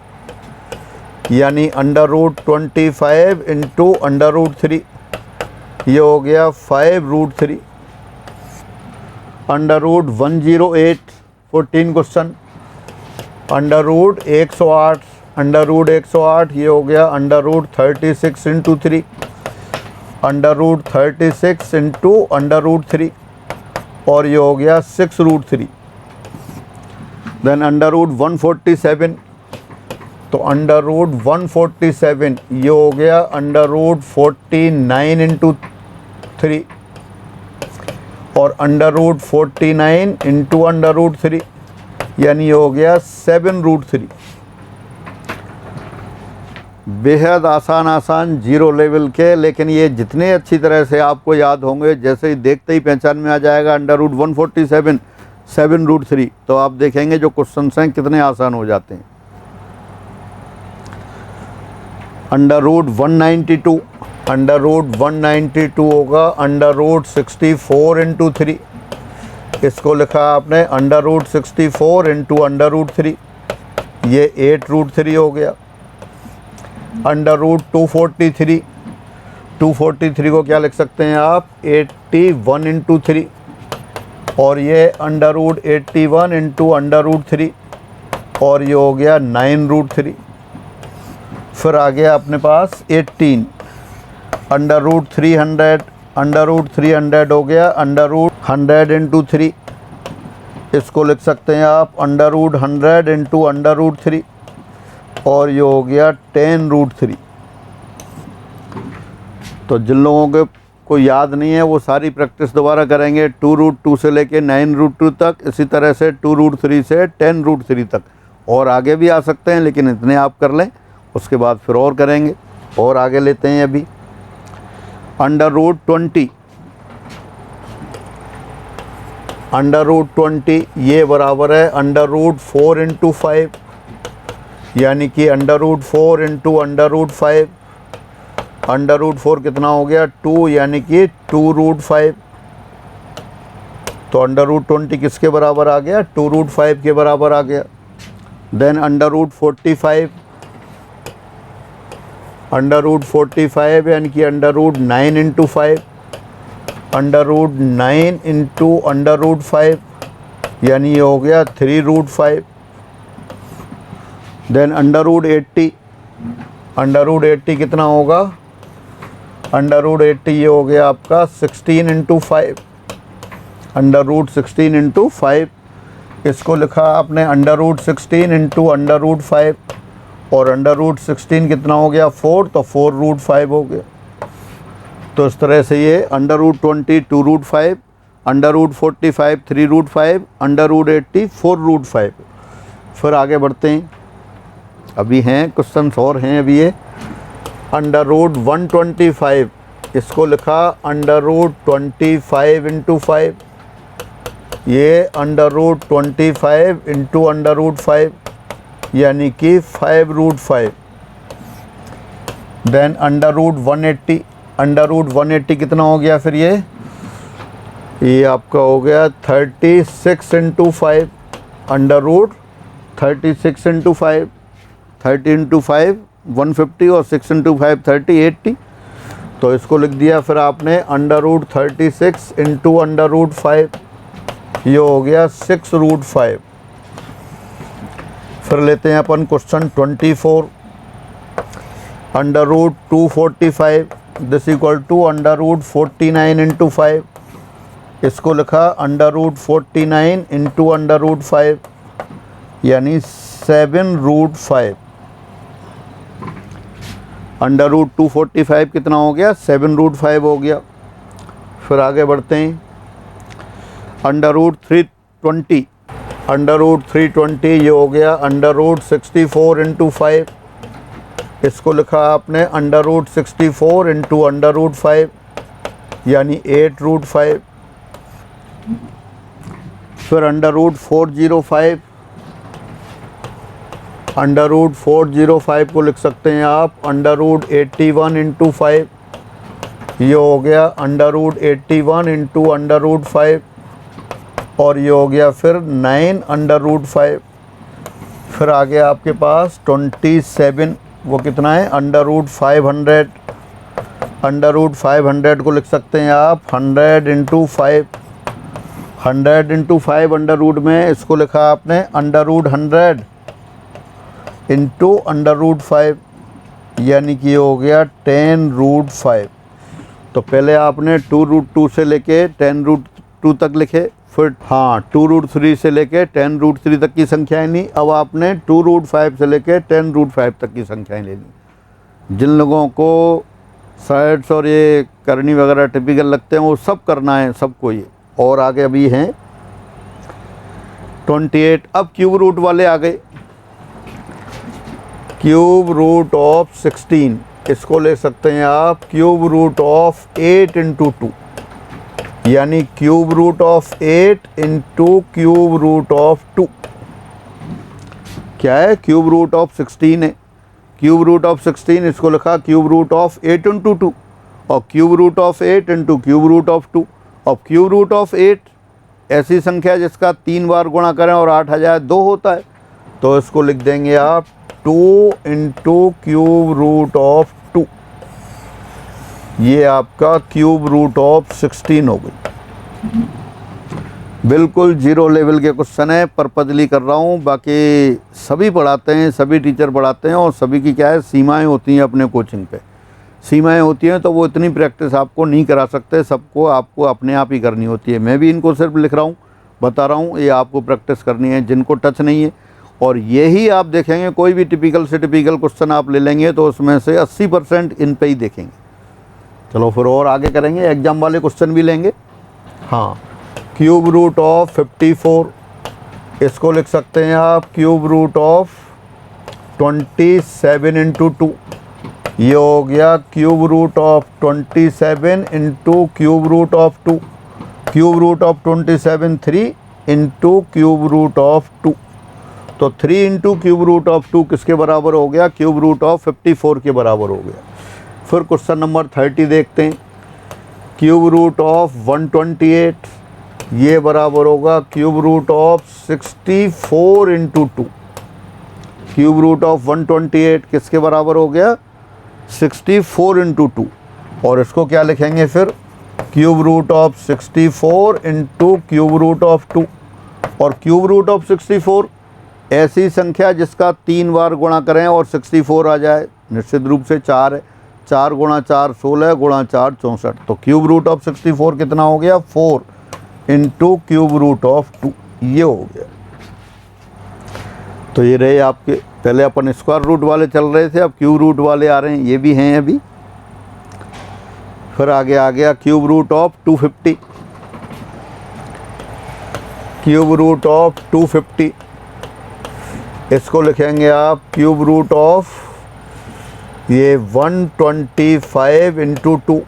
यानी under root 25 into under root 3, ये हो गया 5 root 3। Under root 108 14 question, under root 108, under root 108 ये हो गया under root 36 into 3, under root 36 into under root 3, और ये हो गया 6 रूट 3। देन अंडर रूट 147, तो अंडर रूट 147 ये हो गया अंडर रूट 49 इंटू 3, और under root 49 into under root 3 यानी ये हो गया 7√3। बेहद आसान जीरो लेवल के, लेकिन ये जितने अच्छी तरह से आपको याद होंगे, जैसे ही देखते ही पहचान में आ जाएगा √147 7√3, तो आप देखेंगे जो क्वेश्चंस हैं कितने आसान हो जाते हैं। √192 होगा √64 × 3। इसको लिखा आपने √64 × √3, ये 8√3 हो गया। √243 को क्या लिख सकते हैं आप, 81 × 3, और ये √81 × √3, और ये हो गया 9√3। फिर आ गया अपने पास 18 √300 हो गया √100 × 3। इसको लिख सकते हैं आप √100 × √3, और ये हो गया 10√3। तो जिन लोगों को याद नहीं है वो सारी प्रैक्टिस दोबारा करेंगे 2√2 से लेके 9√2 तक, इसी तरह से 2√3 से 10√3 तक, और आगे भी आ सकते हैं, लेकिन इतने आप कर लें, उसके बाद फिर और करेंगे। और आगे लेते हैं अभी √20 ये बराबर है √4 × 5, यानी कि √4 × √5। √4 कितना हो गया 2, यानी कि 2√5। तो √20 किसके बराबर आ गया, 2√5 के बराबर आ गया। देन √45 यानी कि √9 × 5, √9 × √5 यानी ये हो गया 3√5। देन √80 कितना होगा, √80 ये हो गया आपका 16 × 5, √16 × 5। इसको लिखा आपने √16 × √5, और √16 कितना हो गया 4, तो 4√5 हो गया। तो इस तरह से ये √20 2√5, √45 3√5, √80 4√5। फिर आगे बढ़ते हैं, अभी हैं क्वेश्चन और हैं अभी ये √125। इसको लिखा √25 × 5, ये √25 × √5 यानी कि 5√5। देन √180 कितना हो गया फिर ये आपका हो गया 36 × 5, √36 × 5, 30 × 5 150, और 6 × 5 30 80। तो इसको लिख दिया फिर आपने √36 × √5, ये हो गया 6√5। फिर लेते हैं अपन क्वेश्चन 24, √245 दिस इक्वल टू √49 × 5। इसको लिखा √49 × √5 यानी 7√5। √245 कितना हो गया 7√5 हो गया। फिर आगे बढ़ते हैं √320 ये हो गया √64 × 5। इसको लिखा आपने √64 × √5 यानी 8√5। फिर √405 को लिख सकते हैं आप √81 × 5। ये हो गया √81 × √5 और ये हो गया फिर 9 √5। फिर आ गया आपके पास 27, वो कितना है √500। √500 को लिख सकते हैं आप 100 × 5। 100 × 5 अंडर रूट में इसको लिखा आपने √100 × √5 यानी कि हो गया 10√5। तो पहले आपने 2√2 से लेके 10√2 तक लिखे, फिर हाँ 2√3 से लेके 10√3 तक की संख्याएं ली। अब आपने 2√5 से लेके 10√5 तक की संख्याएं ले ली। जिन लोगों को साइड्स और ये करनी वगैरह टिपिकल लगते हैं वो सब करना है सबको ये। और आगे अभी हैं 28। अब क्यूब रूट वाले आ गए। क्यूब रूट ऑफ 16, इसको ले सकते हैं आप क्यूब रूट ऑफ 8 इंटू 2, यानी cube root of 8 into cube root of 2। क्या है? क्यूब रूट ऑफ 16 है। क्यूब रूट ऑफ 16, इसको लिखा क्यूब रूट ऑफ 8 इंटू 2, और cube root of 8 into cube root of 2। और क्यूब रूट ऑफ 8 ऐसी संख्या जिसका 3 बार गुणा करें और 8,002 होता है, तो इसको लिख देंगे आप 2 इंटू क्यूब रूट ऑफ 2। ये आपका क्यूब रूट ऑफ 16 हो गई। बिल्कुल जीरो लेवल के क्वेश्चन है, परपजली कर रहा हूँ। बाकी सभी पढ़ाते हैं, सभी टीचर पढ़ाते हैं, और सभी की क्या है, सीमाएं होती हैं अपने कोचिंग पे। सीमाएं होती हैं तो वो इतनी प्रैक्टिस आपको नहीं करा सकते, सबको आपको अपने आप ही करनी होती है। मैं भी इनको सिर्फ लिख रहा हूँ, बता रहा हूँ, ये आपको प्रैक्टिस करनी है जिनको टच नहीं है। और यही आप देखेंगे, कोई भी टिपिकल से टिपिकल क्वेश्चन आप ले लेंगे तो उसमें से 80% इन पे ही देखेंगे। चलो फिर और आगे करेंगे, एग्जाम वाले क्वेश्चन भी लेंगे। हाँ, क्यूब रूट ऑफ 54, इसको लिख सकते हैं आप क्यूब रूट ऑफ 27 इंटू 2। ये हो गया cube root of 27 into cube root of 2। Cube root of 27 3 into cube root of 2। तो 3 इंटू क्यूब रूट ऑफ 2 किसके बराबर हो गया? क्यूब रूट ऑफ 54 के बराबर हो गया। फिर क्वेश्चन नंबर 30 देखते हैं। क्यूब रूट ऑफ 128, ये बराबर होगा cube root of 64 into 2। Cube root of 128 किसके बराबर हो गया? 64 इंटू 2। और इसको क्या लिखेंगे फिर? Cube root of 64 into cube root of 2। और क्यूब रूट ऑफ 64 ऐसी संख्या जिसका 3 बार गुणा करें और 64 आ जाए, निश्चित रूप से 4 है। 4 गुणा 4 16, गुणा 4 64। तो क्यूब रूट ऑफ 64 कितना हो गया? 4 इंटू क्यूब रूट ऑफ 2, ये हो गया। तो ये रहे आपके, पहले अपन स्क्वायर रूट वाले चल रहे थे, अब क्यूब रूट वाले आ रहे हैं, ये भी हैं अभी। फिर आगे आ गया cube root of 250। Cube root of 250, इसको लिखेंगे आप क्यूब रूट ऑफ ये 125 इंटू 2।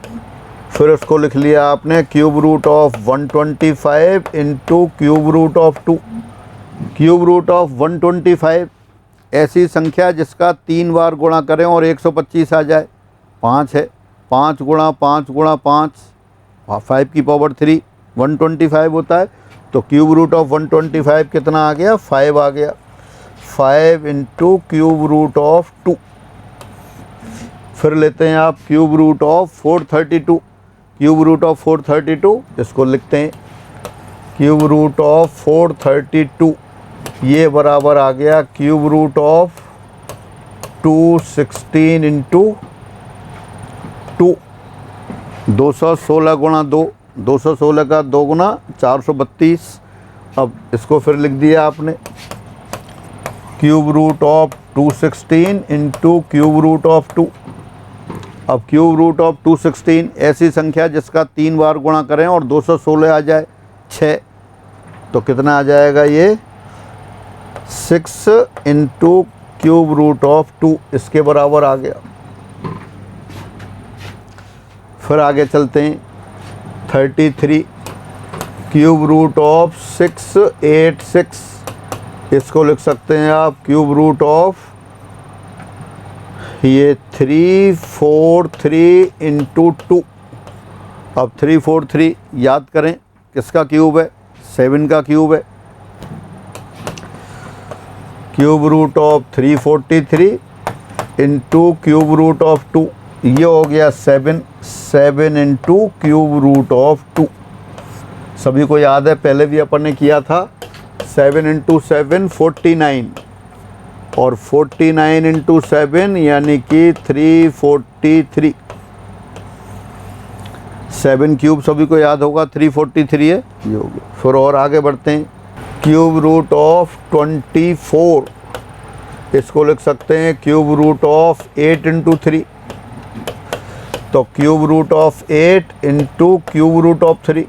फिर इसको लिख लिया आपने cube root of 125 into cube root of 2। Cube root of 125 ऐसी संख्या जिसका 3 बार गुणा करें और 125 आ जाए। 5 है, 5 गुणा 5 गुणा 5, 5 की पावर 3 125 होता है। तो क्यूब रूट ऑफ 125 कितना आ गया? 5 आ गया। 5 इंटू क्यूब रूट ऑफ 2। फिर लेते हैं आप cube root of 432। Cube root of 432, इसको लिखते हैं क्यूब रूट ऑफ 432, ये बराबर आ गया क्यूब रूट ऑफ 216 इंटू 2। 216 गुणा 2, 216 का 2 गुना 432। अब इसको फिर लिख दिया आपने cube root of 216 into cube root of 2। अब क्यूब रूट ऑफ 216 ऐसी संख्या जिसका 3 बार गुणा करें और 216 आ जाए, 6। तो कितना आ जाएगा ये? 6 इंटू क्यूब रूट ऑफ 2, इसके बराबर आ गया। फिर आगे चलते हैं 33। क्यूब रूट ऑफ 686, इसको लिख सकते हैं आप क्यूब रूट ऑफ ये 343 इंटू 2। अब 343 याद करें किसका क्यूब है? 7 का क्यूब है। Cube root of 343 into cube root of 2, ये हो गया 7 इंटू क्यूब रूट ऑफ 2। सभी को याद है, पहले भी अपन ने किया था। 7 इंटू 7 49, और 49 इंटू 7 यानी कि 343। 7 क्यूब सभी को याद होगा, 343 है, ये हो गया। फिर और आगे बढ़ते हैं। क्यूब रूट ऑफ 24, इसको लिख सकते हैं क्यूब रूट ऑफ 8 इंटू 3। तो cube root of 8 into cube root of 3।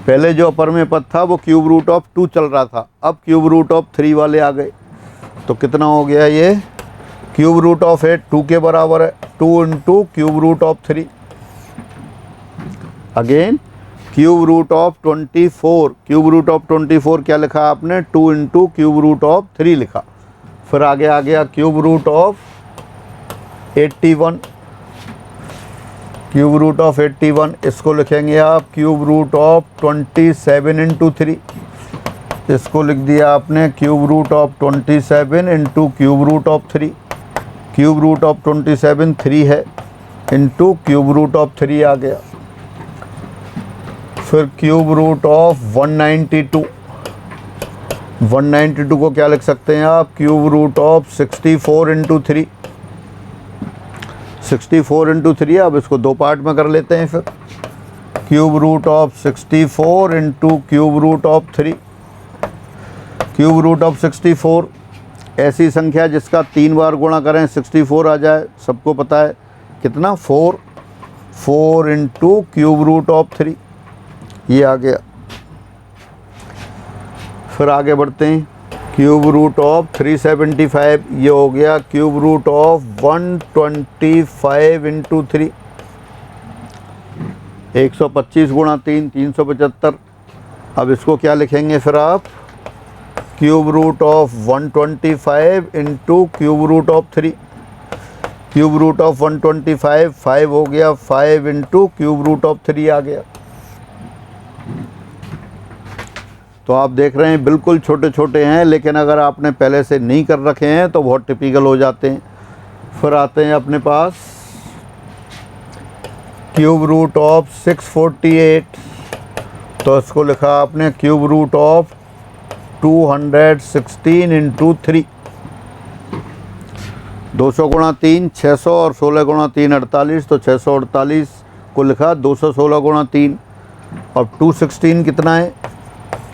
पहले जो अपर में पद था वो क्यूब रूट ऑफ 2 चल रहा था, अब क्यूब रूट ऑफ 3 वाले आ गए। तो कितना हो गया ये, क्यूब रूट ऑफ 8 2 के बराबर है, 2 into cube root of 3। Again cube root of 24, cube root of 24 क्या लिखा आपने, 2 इंटू क्यूब रूट ऑफ 3 लिखा। फिर आगे आ गया cube root of 81, cube root of 81, इसको लिखेंगे आप क्यूब रूट ऑफ 27 इंटू 3, इसको लिख दिया आपने cube root of 27 into cube root of 3। Cube root of 27 3 है, इंटू क्यूब रूट ऑफ 3 आ गया। फिर क्यूब रूट ऑफ 192, 192 को क्या लिख सकते हैं आप, cube root of 64 into 3, 64 into 3। अब इसको दो पार्ट में कर लेते हैं। फिर cube root of 64 into cube root of 3। Cube root of 64 ऐसी संख्या जिसका 3 बार गुणा करें 64 आ जाए, सबको पता है कितना, 4, 4 इंटू क्यूब रूट ऑफ 3, ये आ गया। फिर आगे बढ़ते हैं, क्यूब रूट ऑफ 375, ये हो गया क्यूब रूट ऑफ 125 इंटू 3, 125 गुणा 3 375। अब इसको क्या लिखेंगे फिर आप, cube root of 125 into cube root of 3। Cube root of 125 5 हो गया, 5 इंटू क्यूब रूट ऑफ 3 आ गया। तो आप देख रहे हैं बिल्कुल छोटे छोटे हैं, लेकिन अगर आपने पहले से नहीं कर रखे हैं तो बहुत टिपिकल हो जाते हैं। फिर आते हैं अपने पास क्यूब रूट ऑफ 648, तो इसको लिखा आपने क्यूब रूट ऑफ 216 इंटू 3। 200 गुणा 3 600 और 16 गुणा 3 48, तो 648 को लिखा 216 गुणा 3। और 216 कितना है,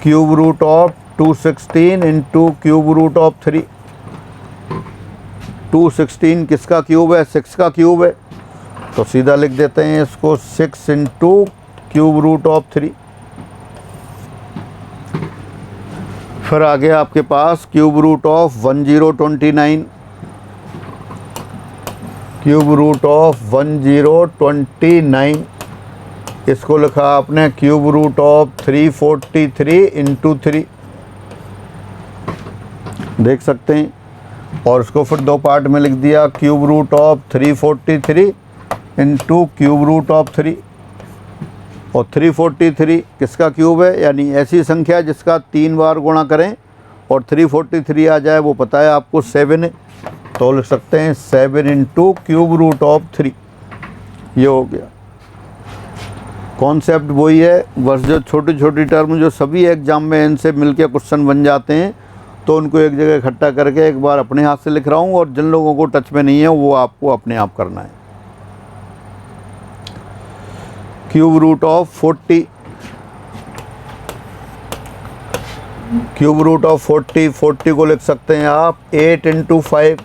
cube root of 216 into cube root of 3। 216 किसका क्यूब है, 6 का क्यूब है, तो सीधा लिख देते हैं इसको 6 इंटू क्यूब रूट ऑफ 3। फिर आ गया आपके पास cube root of 1029, cube root of 1029, इसको लिखा आपने क्यूब रूट ऑफ 343 इंटू 3, देख सकते हैं। और इसको फिर दो पार्ट में लिख दिया, cube root of 343 into cube root of 3। और 343 किसका क्यूब है, यानी ऐसी संख्या जिसका 3 बार गुणा करें और 343 आ जाए, वो पता है आपको 7 है, तो लिख सकते हैं 7 इंटू क्यूब रूट ऑफ 3, ये हो गया। कॉन्सेप्ट वही है, बस जो छोटी छोटी टर्म जो सभी एग्जाम में इनसे मिलके क्वेश्चन बन जाते हैं, तो उनको एक जगह इकट्ठा करके एक बार अपने हाथ से लिख रहा हूँ, और जिन लोगों को टच में नहीं है वो आपको अपने आप करना है। Cube root of 40, cube root of 40 को लिख सकते हैं आप 8 इंटू 5,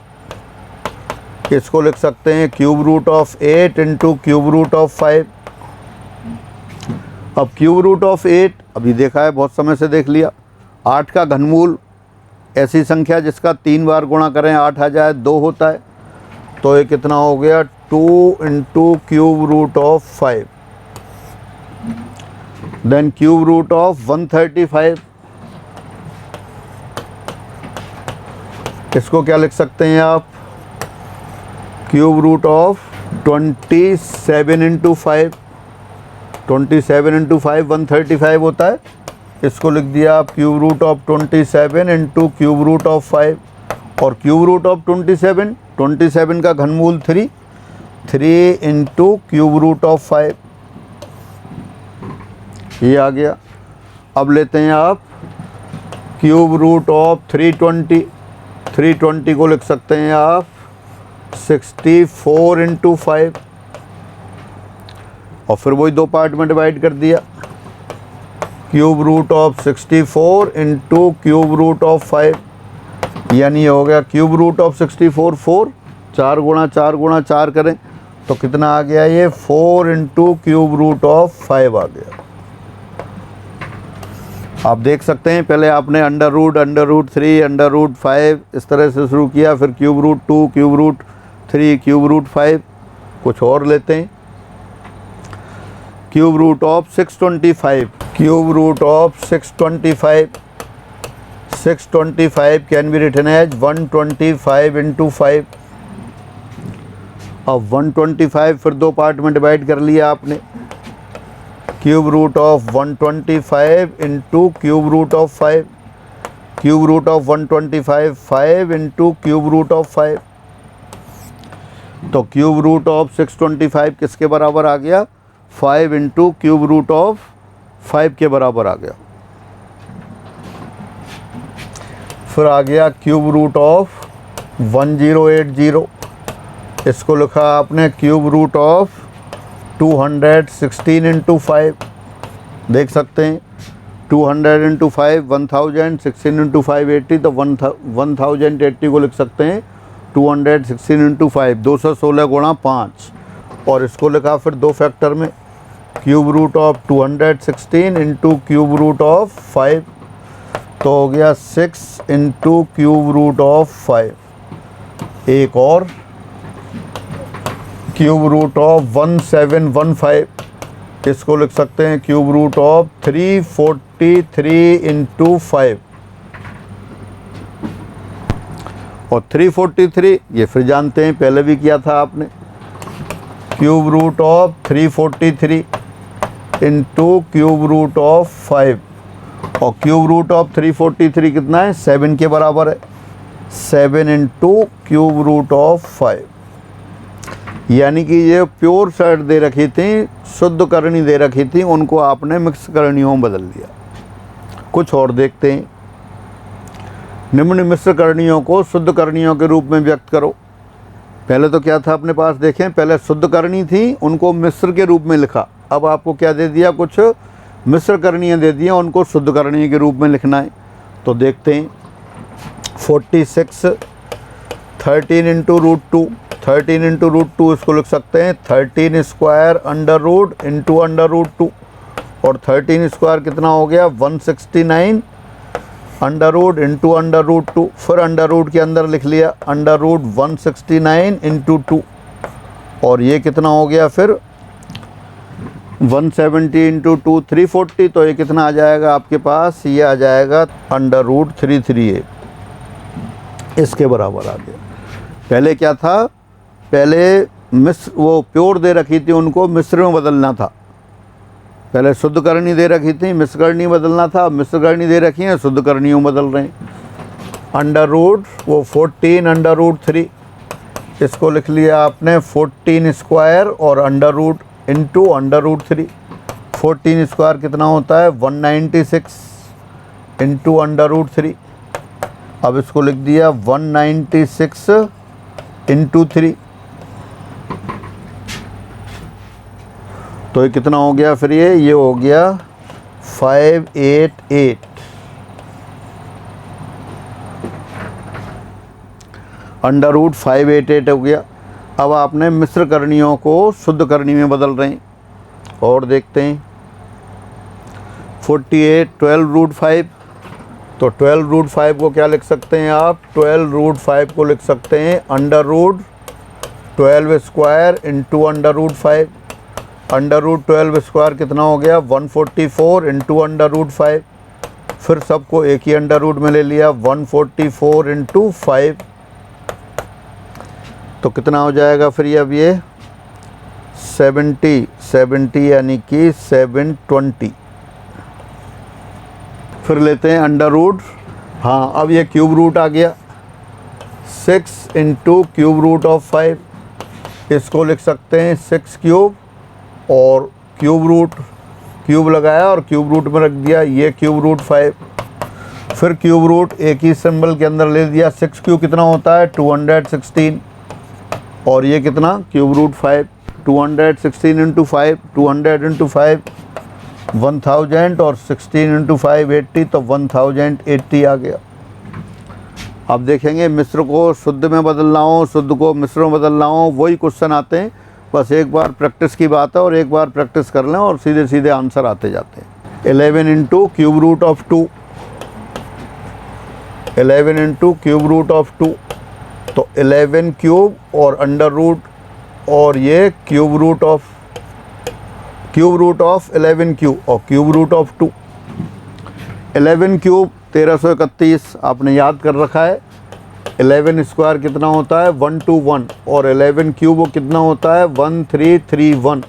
इसको लिख सकते हैं cube root of 8 into cube root of 5। अब क्यूब रूट ऑफ 8 अभी देखा है, बहुत समय से देख लिया। 8 का घनमूल ऐसी संख्या जिसका 3 बार गुणा करें 8 आ जाए, 2 होता है, तो ये कितना हो गया 2 into cube root of 5। Then cube root of 135, इसको क्या लिख सकते हैं आप, cube root of 27 into 5। 27 into 5 135 होता है, इसको लिख दिया आप cube root of 27 into cube root of 5। और क्यूब रूट ऑफ 27 का घनमूल 3 इंटू क्यूब रूट ऑफ 5, ये आ गया। अब लेते हैं आप क्यूब रूट ऑफ 320 को लिख सकते हैं आप 64 इंटू 5, और फिर वही दो पार्ट में डिवाइड कर दिया, cube root of 64 into cube root of 5, यानी ये हो गया क्यूब रूट ऑफ 64 4, 4 गुणा 4 गुणा 4 करें तो कितना आ गया, ये 4 इंटू क्यूब रूट ऑफ 5 आ गया। आप देख सकते हैं पहले आपने अंडर रूट 3, अंडर रूट 5 इस तरह से शुरू किया, फिर cube root 2, cube root 3, cube root 5। कुछ और लेते हैं। Cube root of 625, cube root of 625 can be written as 125 into 5। अब 125 फिर दो पार्ट में डिवाइड कर लिया आपने। Cube root of 125 into cube root of 5, cube root of 125 5 into cube root of 5। तो क्यूब रूट ऑफ 625 किसके बराबर आ गया? 5 इंटू क्यूब रूट ऑफ 5 के बराबर आ गया। फिर आ गया क्यूब रूट ऑफ 1080, इसको लिखा आपने क्यूब रूट ऑफ 216 इंटू 5। देख सकते हैं 200 इंटू 5 1000, 16 इंटू 5 80, तो 1080 को लिख सकते हैं 216 इंटू 5, 216 गुणा 5। और इसको लिखा फिर दो फैक्टर में, cube root of 216 into cube root of 5, तो हो गया 6 इंटू क्यूब रूट ऑफ 5। एक और क्यूब रूट ऑफ 1715, इसको लिख सकते हैं क्यूब रूट ऑफ 343 इंटू 5। और 343 ये फिर जानते हैं, पहले भी किया था आपने। Cube root of 343 into cube root of 5, और क्यूब रूट ऑफ 343 कितना है? 7 के बराबर है। 7 इंटू क्यूब रूट ऑफ 5, यानी कि ये प्योर साइड दे रखी थी, शुद्ध करनी दे रखी थी, उनको आपने मिक्स करणियों में बदल दिया। कुछ और देखते हैं। निम्न मिश्र करणियों को शुद्ध करणियों के रूप में व्यक्त करो। पहले तो क्या था अपने पास, देखें, पहले शुद्ध करनी थी, उनको मिश्र के रूप में लिखा। अब आपको क्या दे दिया? कुछ मिश्र करणियाँ दे दिया, उनको शुद्ध करणीय के रूप में लिखना है। तो देखते हैं 46 13 इंटू रूट 2, 13 इंटू रूट 2 इसको लिख सकते हैं 13 square under root into under root 2, और 13 स्क्वायर कितना हो गया? 169 under root into under root 2। फिर अंडर रूट के अंदर लिख लिया अंडर रूट 169 इंटू 2, और ये कितना हो गया फिर 170 इंटू 2 340। तो ये कितना आ जाएगा आपके पास? ये आ जाएगा अंडर रूट 338, इसके बराबर आ गया। पहले क्या था? पहले मिश्र वो प्योर दे रखी थी, उनको मिश्र में बदलना था। पहले शुद्ध करनी दे रखी थी, मिश्र करनी बदलना था। मिश्र करनी दे रखी है, शुद्ध करनियों बदल रहे हैं। अंडर रूट वो 14 अंडर रूट 3, इसको लिख लिया आपने 14 स्क्वायर और under root into under root 3। 14 square कितना होता है? 196 इंटू अंडर रूट 3। अब इसको लिख दिया 196 इंटू 3, तो ये कितना हो गया फिर? ये हो गया 588। अंडर रूट 588 हो गया। अब आपने मिश्र करणियों को शुद्ध करनी में बदल रहे हैं। और देखते हैं 48 12 रूट 5, तो 12 रूट 5 को क्या लिख सकते हैं आप? 12 रूट 5 को लिख सकते हैं under root 12 square into under root 5। Under root 12 square कितना हो गया? 144 इंटू अंडर रूट 5। फिर सबको एक ही अंडर रूट में ले लिया 144 इंटू 5, तो कितना हो जाएगा फिर ये? अब ये 70 यानी कि 720। फिर लेते हैं अंडर रूट, हाँ अब ये क्यूब रूट आ गया 6 इंटू क्यूब रूट ऑफ 5, इसको लिख सकते हैं 6 क्यूब, और क्यूब रूट क्यूब लगाया और क्यूब रूट में रख दिया ये क्यूब रूट 5। फिर क्यूब रूट एक ही सिंबल के अंदर ले दिया, 6 क्यूब कितना होता है? 216, और ये कितना? Cube root 5। 216 इंटू 5, 200 इंटू 5 1000, और 16 इंटू 5 80, तो 1080 आ गया। अब देखेंगे मिश्र को शुद्ध में बदलना हो, शुद्ध को मिश्र में बदलना हो, वही क्वेश्चन आते हैं। बस एक बार प्रैक्टिस की बात है, और एक बार प्रैक्टिस कर लें और सीधे सीधे आंसर आते जाते हैं। 11 into cube root of 2, 11 into cube root of 2, तो 11 क्यूब और अंडर रूट, और ये क्यूब रूट ऑफ 11 क्यूब और क्यूब रूट ऑफ 2। 11 क्यूब 1331 आपने याद कर रखा है। 11 स्क्वायर कितना होता है 121, और 11 क्यूब वो कितना होता है 1331।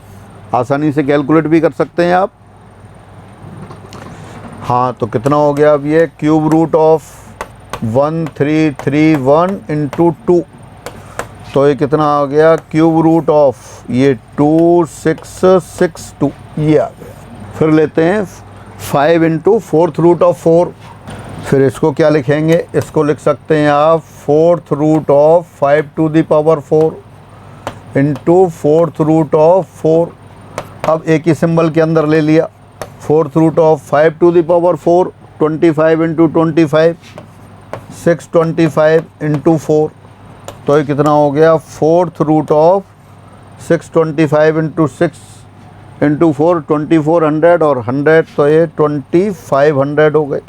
आसानी से कैलकुलेट भी कर सकते हैं आप। हाँ, तो कितना हो गया अब ये क्यूब रूट ऑफ 1331 इंटू 2, तो ये कितना आ गया क्यूब रूट ऑफ ये 2662, ये आ गया। फिर लेते हैं 5 इंटू फोर्थ रूट ऑफ 4। फिर इसको क्या लिखेंगे, इसको लिख सकते हैं आप fourth root of 5 to the power 4 into fourth root of 4। अब एक ही सिंबल के अंदर ले लिया, fourth root of 5 to the power 4, 25 into 25, 625 into 4, तो ये कितना हो गया fourth root of 625 into 6 into 4, 2400 और 100, तो ये 2500 हो गए।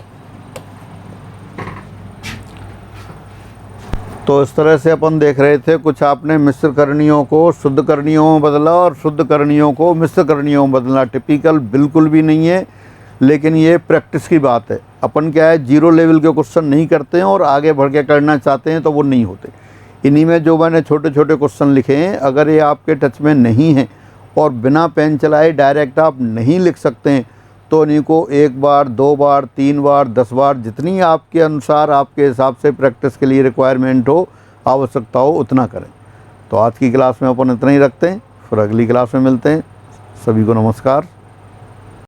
तो इस तरह से अपन देख रहे थे, कुछ आपने मिश्र करणियों को शुद्ध करणियों में बदला और शुद्ध करणियों को मिश्र करणियों में बदला। टिपिकल बिल्कुल भी नहीं है, लेकिन ये प्रैक्टिस की बात है। अपन क्या है, जीरो लेवल के क्वेश्चन नहीं करते हैं और आगे बढ़ के करना चाहते हैं तो वो नहीं होते। इन्हीं में जो मैंने छोटे छोटे क्वेश्चन लिखे हैं, अगर ये आपके टच में नहीं है और बिना पेन चलाए डायरेक्ट आप नहीं लिख सकते हैं, तो इन्हीं को 1 बार 2 बार 3 बार 10 बार जितनी आपके अनुसार आपके हिसाब से प्रैक्टिस के लिए रिक्वायरमेंट हो, आवश्यकता हो, उतना करें। तो आज की क्लास में अपन इतना ही रखते हैं, फिर अगली क्लास में मिलते हैं। सभी को नमस्कार।